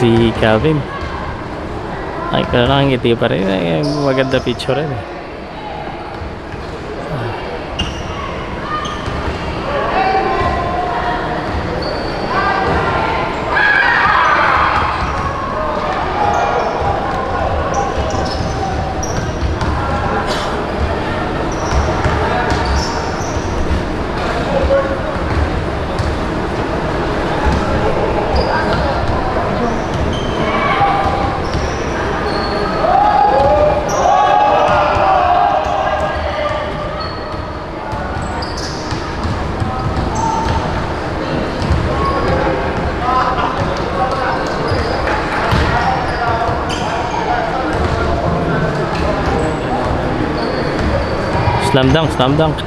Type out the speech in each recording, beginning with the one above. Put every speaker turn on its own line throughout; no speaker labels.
si Calvin. Ay, nakangiti pa rin. Ay, maganda picture rin eh. Slam dunk, slam dunk.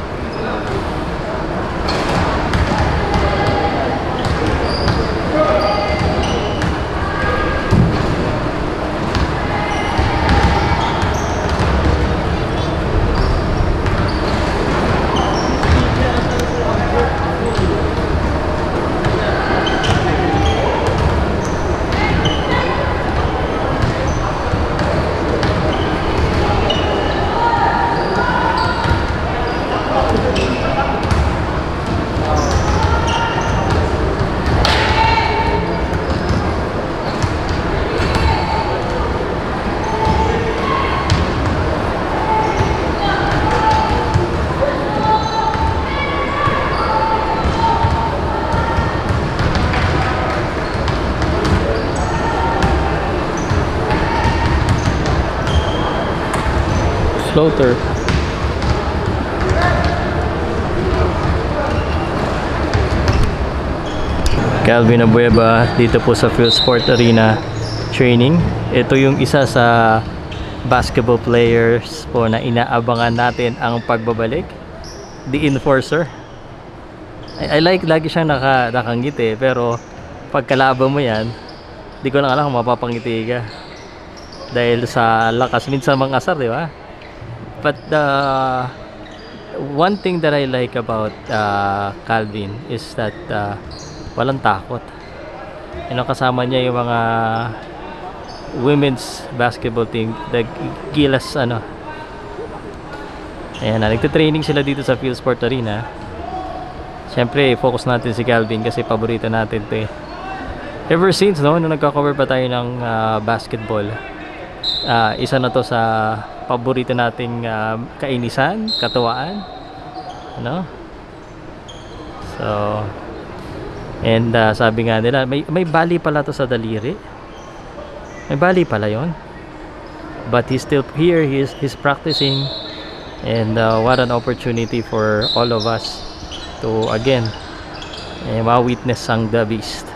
Floater. Calvin Abueva dito po sa Philsport Arena training. Ito yung isa sa basketball players po na inaabangan natin ang pagbabalik. The Enforcer. I like lagi siyang nakangiti, pero pagkalaban mo yan, di ko lang alam kung mapapangiti ka dahil sa lakas. Minsan mga asar, di ba? But one thing that I like about Calvin is that walang takot. Kasama niya yung mga women's basketball team, the Gilas Ayan, nagtitraining sila dito sa Philsport Arena. Siyempre, focus natin si Calvin kasi paborito natin to eh. Ever since nung nagka-cover pa tayo ng basketball, isa na to sa paborito nating kainisan, katuwaan, so, and sabi nga nila, may bali pala to sa daliri, may bali pala yon, but he's still here, he's practicing, and what an opportunity for all of us to again ma-witness ang The Beast.